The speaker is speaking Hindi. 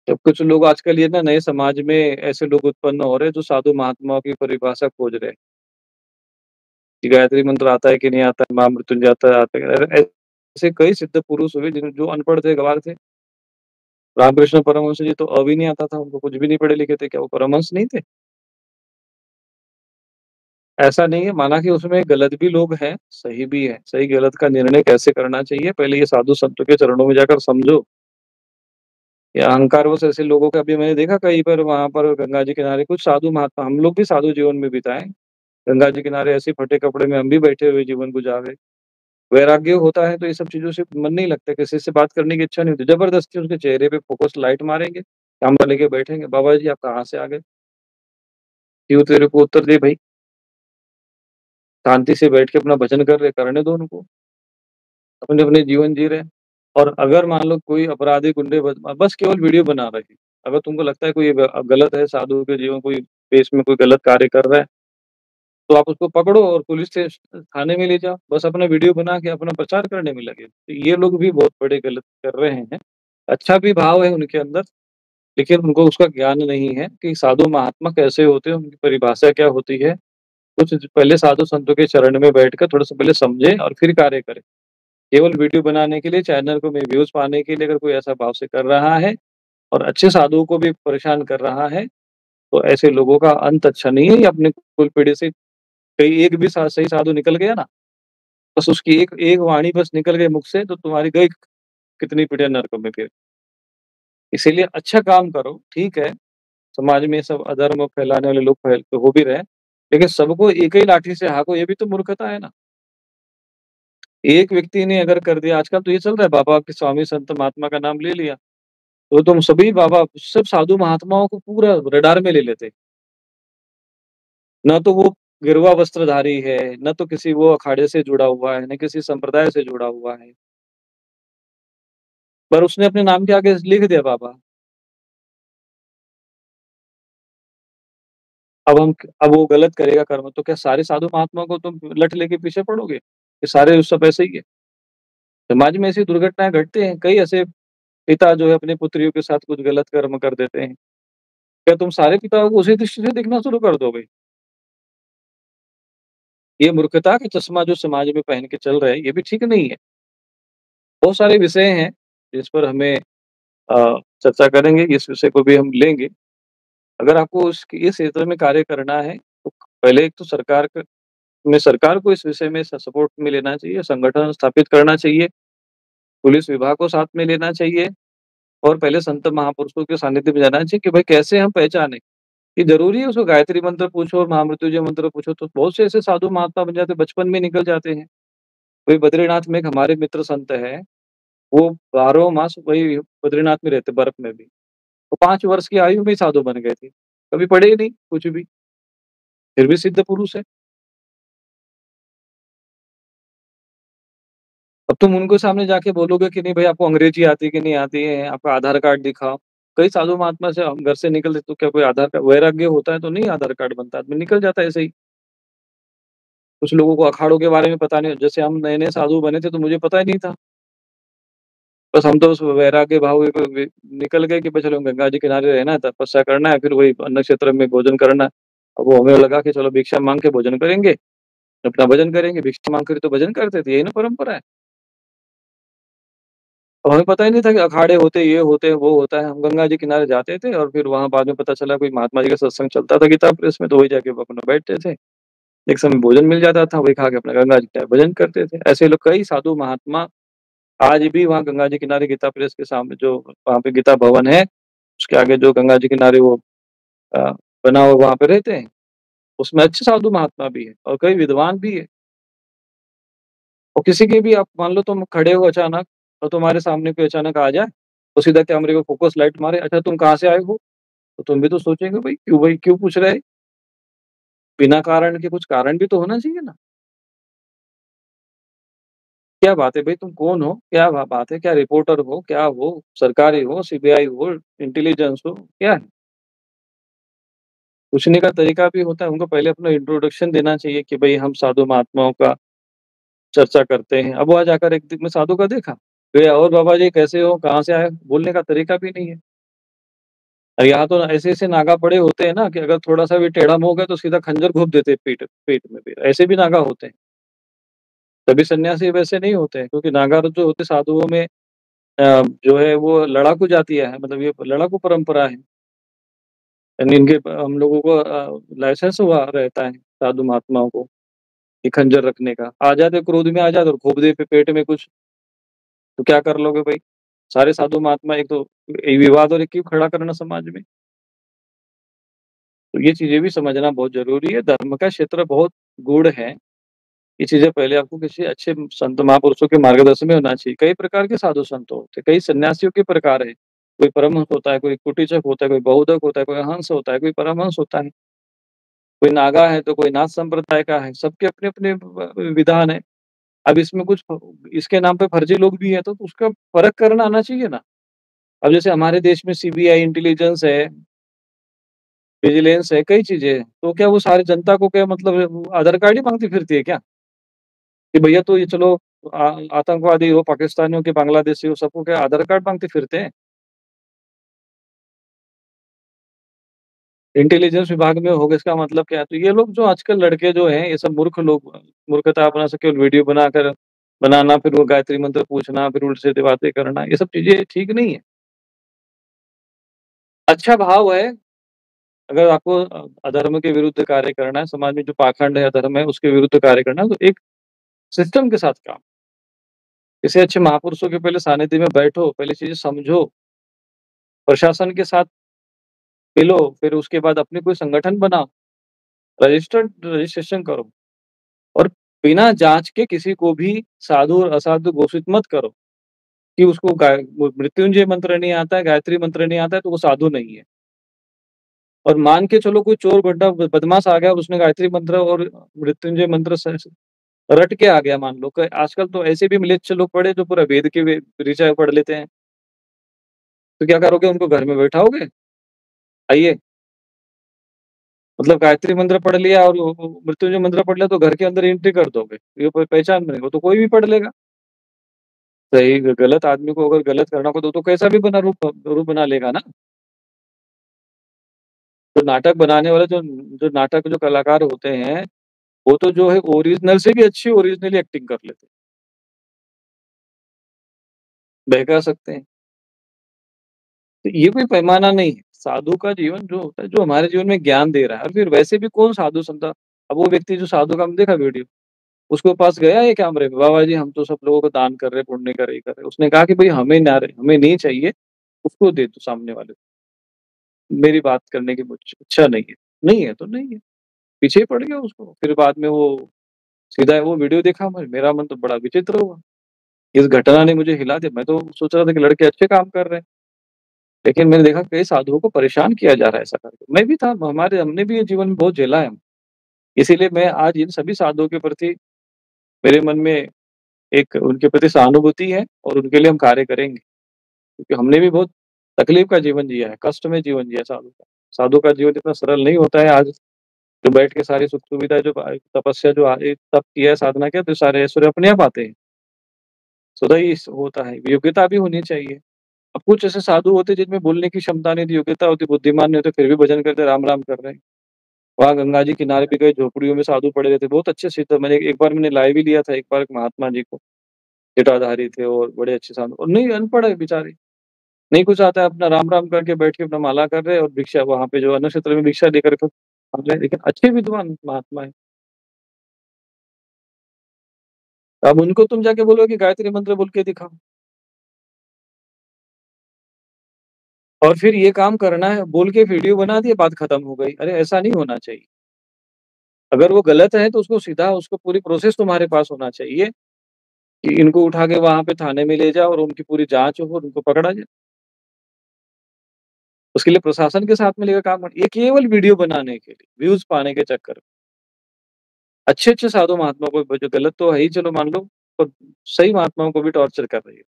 अब कुछ लोग आजकल ये ना नए समाज में ऐसे लोग उत्पन्न हो रहे हैं जो साधु महात्माओं की परिभाषा खोज रहे हैं कि गायत्री मंत्र आता है कि नहीं आता है, महामृत्युंजय आता है। ऐसे कई सिद्ध पुरुष हुए जिन जो अनपढ़ थे, गँवार थे। रामकृष्ण परमहंस जी तो भी नहीं आता था, उनको कुछ भी नहीं पढ़े लिखे थे, क्या वो परमहंस नहीं थे? ऐसा नहीं है, माना कि उसमें गलत भी लोग हैं, सही भी है। सही-गलत का निर्णय कैसे करना चाहिए, पहले ये साधु संतों के चरणों में जाकर समझो। ये अहंकारवश ऐसे लोगों का, अभी मैंने देखा कहीं पर वहाँ पर गंगा जी किनारे कुछ साधु महात्मा, हम लोग भी साधु जीवन में बिताए। गंगा जी किनारे ऐसे फटे कपड़े में हम भी बैठे हुए जीवन गुजार रहे। वैराग्य होता है तो ये सब चीज़ों से मन नहीं लगता, किसी से बात करने की इच्छा नहीं होती। ज़बरदस्ती उसके चेहरे पे फ़ोकस लाइट मारेंगे, कैमरा लेके बैठेंगे, "बाबा जी आप कहाँ से आ गए? क्यों तेरे को उत्तर दे भई, शांति से बैठ के अपना भजन कर रहे, करने दो उनको, अपने-अपने जीवन जी रहे हैं।" और अगर मान लो कोई अपराधी, गुंडे बस केवल वीडियो बना रहे हैं। अगर तुमको लगता है कोई गलत है, साधु के जीवन कोई देश में कोई गलत कार्य कर रहा है, तो आप उसको पकड़ो और पुलिस से थाने में ले जाओ। बस अपना वीडियो बना के अपना प्रचार करने में लगे। तो ये लोग भी बहुत बड़े गलत कर रहे हैं। अच्छा भी भाव है उनके अंदर, लेकिन उनको उसका ज्ञान नहीं है कि साधु महात्मा कैसे होते हैं, उनकी परिभाषा क्या होती है। कुछ पहले साधु संतों के चरण में बैठकर थोड़ा-सा पहले समझें और फिर कार्य करें। केवल वीडियो बनाने के लिए, चैनल को में व्यूज़ पाने के लिए अगर कोई ऐसा भाव से कर रहा है और अच्छे साधुओं को भी परेशान कर रहा है, तो ऐसे लोगों का अंत अच्छा नहीं है। ये अपने कुल पीढ़ी से कहीं एक भी सही साधु निकल गया ना, बस उसकी एक एक वाणी बस निकल गई मुख से, तो तुम्हारी गई कितनी पीढ़ियाँ नरक में फिर। इसीलिए अच्छा काम करो, ठीक है, समाज में सब अधर्म फैलाने वाले लोग तो हो भी रहे हैं, लेकिन सबको एक ही लाठी से हाँको, ये भी तो मूर्खता है ना। एक व्यक्ति ने अगर कर दिया, आजकल तो ये चल रहा है, बाबा के स्वामी संत महात्मा का नाम ले लिया, तो तुम सभी बाबा सब साधु महात्माओं को पूरा रडार में ले लेते। ना तो वो गिरवा वस्त्रधारी है, ना तो किसी वो अखाड़े से जुड़ा हुआ है, ना किसी संप्रदाय से जुड़ा हुआ है। पर उसने अपने नाम के आगे लिख दिया बाबा। अब वो गलत करेगा कर्म, तो क्या सारे साधु महात्मा को तुम लठ लेके पीछे पड़ोगे? ये सारे उस सब ऐसे ही है। समाज में ऐसी दुर्घटनाएँ घटती हैं, कई ऐसे पिता जो है अपनी पुत्रियों के साथ कुछ गलत कर्म कर देते हैं। क्या तुम सारे पिताओं को उसी दृष्टि से देखना शुरू कर दोगे? ये मूर्खता का चश्मा जो समाज में पहन के चल रहे हैं, ये भी ठीक नहीं है। बहुत सारे विषय हैं, जिस पर हमें चर्चा करेंगे, इस विषय को भी हम लेंगे। अगर आपको इस क्षेत्र में कार्य करना है, तो पहले एक तो सरकार को इस विषय में सपोर्ट में लेना चाहिए, संगठन स्थापित करना चाहिए, पुलिस विभाग को साथ में लेना चाहिए और पहले संत महापुरुषों के सानिध्य में जाना चाहिए कि भाई कैसे हम पहचानें? ये ज़रूरी है उसको गायत्री मंत्र पूछो और महामृत्युंजय मंत्र पूछो, तो बहुत से ऐसे साधु महात्मा बन जाते हैं, बचपन में निकल जाते हैं। वही बद्रीनाथ में एक हमारे मित्र संत हैं, वो 12 मास वही बद्रीनाथ में रहते, बर्फ में भी। वो 5 वर्ष की आयु में ही साधु बन गए थे। कभी पढ़े ही नहीं कुछ भी, फिर भी सिद्ध पुरुष है। अब तुम उनके सामने जाके बोलोगे कि नहीं भाई आपको अंग्रेज़ी आती है कि नहीं आती है, आपका आधार कार्ड दिखाओ। कई साधु महात्मा से हम घर से निकलते तो क्या कोई आधार कार्ड वैराग्य होता है तो नहीं आधार कार्ड बनता, आदमी निकल जाता है ऐसे ही। कुछ लोगों को अखाड़ों के बारे में पता नहीं, जैसे हम नए-नए साधु बने थे तो मुझे पता ही नहीं था। बस हम तो उस वैराग्य भाव में निकल गए कि भाई चलो गंगा जी किनारे रहना है, तपस्या करना है, फिर वही अन्न क्षेत्र में भोजन करना है। अब वो हमें लगा कि चलो भिक्षा माँग के भोजन करेंगे, अपना भजन करेंगे, भिक्षा माँग कर तो भजन करते थे, यही ना परंपरा है। और हमें पता ही नहीं था कि अखाड़े होते, ये होते हैं, वो होता है। हम गंगा जी किनारे जाते थे और फिर वहाँ बाद में पता चला कोई महात्मा जी का सत्संग चलता था गीता प्रेस में, तो वही जाके वो अपना बैठते थे। एक समय भोजन मिल जाता था, वही खा के अपना गंगा जी किनारे भजन करते थे। ऐसे लोग कई साधु महात्मा आज भी वहाँ गंगा जी किनारे गीता प्रेस के सामने जो वहाँ पे गीता भवन है, उसके आगे जो गंगा जी किनारे वो अ, बना हुआ वहाँ पे रहते हैं। उसमें अच्छे साधु महात्मा भी हैं और कई विद्वान भी हैं। और किसी के भी आप मान लो तुम खड़े हो अचानक और तुम्हारे सामने कोई अचानक आ जाए, तो सीधा कैमरे को फ़ोकस लाइट मारे, "अच्छा तुम कहाँ से आए हो?" तो तुम भी तो सोचेंगे भाई क्यों पूछ रहा है? बिना कारण के कुछ कारण भी तो होना चाहिए ना। क्या बात है भई तुम कौन हो? क्या बात है? क्या रिपोर्टर हो? क्या हो? सरकारी हो, सीबीआई हो, इंटेलिजेंस हो, क्या है? पूछने का तरीका भी होता है, उनको पहले अपना इंट्रोडक्शन देना चाहिए कि भई हम साधु महात्माओं का चर्चा करते हैं। अब वहाँ जाकर एक दिन में साधु का देखा, तो या और बाबा जी कैसे हो? कहाँ से आए हो? बोलने का तरीका भी नहीं है। और यहाँ तो ऐसे-ऐसे नागा पड़े होते हैं ना कि अगर थोड़ा-सा भी टेढ़ा मुँह हो गया तो सीधा खंजर घोंप देते हैं पीठ पेट में भी, ऐसे भी नागा होते हैं। सभी सन्यासी वैसे नहीं होते हैं क्योंकि नागा जो होते साधुओं में जो है वो लड़ाकू जातियाँ है, मतलब ये लड़ाकू परंपरा है। यानी इनके हम लोगों को लाइसेंस हुआ रहता है साधु महात्माओं को, ये खंजर रखने का। आ जाते क्रोध में आ जाते और घोंप दे पे पेट में कुछ, तो क्या कर लोगे भई? सारे साधु महात्मा एक तो विवाद और एक क्यों खड़ा करना समाज में? तो ये चीज़ें भी समझना बहुत ज़रूरी है। धर्म का क्षेत्र बहुत गूढ़ है। ये चीज़ें पहले आपको किसी अच्छे संत महापुरुषों के मार्गदर्शन में होना चाहिए। कई प्रकार के साधु संत होते हैं, कई सन्यासियों के प्रकार हैं। कोई परमहंस होता है, कोई कुटीचक होता है, कोई बहुधक होता है, कोई हंस होता है, कोई परमहंस होता है, कोई नागा है, तो कोई नाथ संप्रदाय का है। सबके अपने-अपने विधान हैं। अब इसमें कुछ इसके नाम पे फर्जी लोग भी हैं, तो उसका फ़र्क करना आना चाहिए ना। अब जैसे हमारे देश में सीबीआई, इंटेलिजेंस है, विजिलेंस है, कई चीज़ें हैं। तो क्या वो सारी जनता को क्या मतलब आधार कार्ड ही माँगती फिरती है क्या? कि भैया तो ये चलो आ आतंकवादी हो, पाकिस्तानी हो कि बांग्लादेशी हो, सबको क्या आधार कार्ड माँगते फिरते हैं? इंटेलिजेंस विभाग में होगा इसका मतलब क्या है? तो ये लोग जो आजकल लड़के जो हैं, ये सब मूर्ख लोग मूर्खता अपना से केवल वीडियो बनाकर बनाना, फिर वो गायत्री मंत्र पूछना, फिर उल्टी-सीधी बातें करना, ये सब चीज़ें ठीक नहीं है। अच्छा भाव है, अगर आपको अधर्म के विरुद्ध कार्य करना है, समाज में जो पाखंड है, अधर्म है, उसके विरुद्ध कार्य करना है, तो एक सिस्टम के साथ काम। किसी अच्छे महापुरुषों के पहले सानिध्य में बैठो, पहले चीज़ें समझो, प्रशासन के साथ मिलो, फिर उसके बाद अपनी कोई संगठन बनाओ, रजिस्ट्रेशन करो और बिना जाँच के किसी को भी साधु और असाधु घोषित मत करो कि उसको मृत्युंजय मंत्र नहीं आता है, गायत्री मंत्र नहीं आता है, तो वो साधु नहीं है। और मान के चलो कोई चोर बड्ढा बदमाश आ गया और उसने गायत्री मंत्र और मृत्युंजय मंत्र स रट के आ गया मान लो। क आजकल तो ऐसे भी म्लेच्छ लोग पड़े जो पूरा वेद के वे ऋचा पढ़ लेते हैं। तो क्या करोगे उनको घर में बैठाओगे? आइए, मतलब गायत्री मंत्र पढ़ लिया और वो मृत्युंजय मंत्र पढ़ लिया तो घर के अंदर एंट्री कर दोगे। ये कोई पहचान बनेगा, वो तो कोई भी पढ़ लेगा। सही गलत आदमी को अगर गलत करना हो तो कैसा भी बना रूप बना लेगा ना। तो नाटक बनाने वाले जो जो नाटक जो कलाकार होते हैं, वो तो जो है ओरिजिनल से भी अच्छी ओरिजिनली एक्टिंग कर लेते हैं, बहका सकते हैं। तो ये कोई पैमाना नहीं है। साधु का जीवन जो होता है, जो हमारे जीवन में ज्ञान दे रहा है और फिर वैसे भी कौन साधु संत अब वो व्यक्ति जो साधु का हमने देखा वीडियो, उसके पास गया ये कैमरे में, बाबा जी हम तो सब लोगों को दान कर रहे हैं, पुण्य कर रहे, ये कर रहे हैं। उसने कहा कि भई हमें नहीं चाहिए, उसको दे दो सामने वाले को। मेरी बात करने की मुझ इच्छा नहीं है। नहीं है तो नहीं है, पीछे ही पड़ गया उसको। फिर बाद में वो सीधा वो वीडियो देखा मैं, मेरा मन तो बड़ा विचित्र हुआ। इस घटना ने मुझे हिला दिया। मैं तो सोच रहा था कि लड़के अच्छे काम कर रहे हैं, लेकिन मैंने देखा कई साधुओं को परेशान किया जा रहा है ऐसा करके। मैं भी था, हमने भी ये जीवन में बहुत झेला है। इसीलिए मैं आज इन सभी साधुओं के प्रति मेरे मन में एक उनके प्रति सहानुभूति है और उनके लिए हम कार्य करेंगे। क्योंकि हमने भी बहुत तकलीफ का जीवन जिया है, कष्ट में जीवन जिया है साधु का। साधु का जीवन इतना सरल नहीं होता है आज जो बैठ के सारी सुख-सुविधाएँ जो तपस्या जो तप किया है, साधना किया तो सारे ऐश्वर्य अपने आप आते हैं। स्वतः ही होता है, योग्यता भी होनी चाहिए। अब कुछ ऐसे साधु होते हैं जिनमें बोलने की क्षमता नहीं थी, योग्यता होती, बुद्धिमान नहीं होते, फिर भी भजन करते, राम-राम कर रहे हैं। वहाँ गंगा जी किनारे पे गए, झोपड़ियों में साधु पड़े रहते, बहुत अच्छे सिद्ध मैंने एक बार मैंने लाइव भी लिया था एक बार एक महात्मा जी को, जटाधारी थे और बड़े अच्छे साधु और नहीं अनपढ़ है बेचारे, नहीं कुछ आता है, अपना राम-राम करके बैठ के अपना माला कर रहे हैं और भिक्षा वहाँ पे जो अन्न क्षेत्र में भिक्षा लेकर के खा रहे हैं, लेकिन अच्छे विद्वान महात्मा हैं। अब उनको तुम जाके बोलोगे कि गायत्री मंत्र बोल के दिखाओ और फिर ये काम करना है, बोल के वीडियो बना दिए, बात खत्म हो गई। अरे ऐसा नहीं होना चाहिए। अगर वो गलत है तो उसको सीधा उसको पूरी प्रोसेस तुम्हारे पास होना चाहिए कि इनको उठा के वहाँ पे थाने में ले जाओ और उनकी पूरी जाँच हो और उनको पकड़ा जाए। उसके लिए प्रशासन के साथ में लेकर काम ये केवल वीडियो बनाने के लिए, व्यूज़ पाने के चक्कर में। अच्छे-अच्छे साधु महात्मा को जो गलत तो है ही चलो मान लो, पर सही महात्माओं को भी टॉर्चर कर रही है।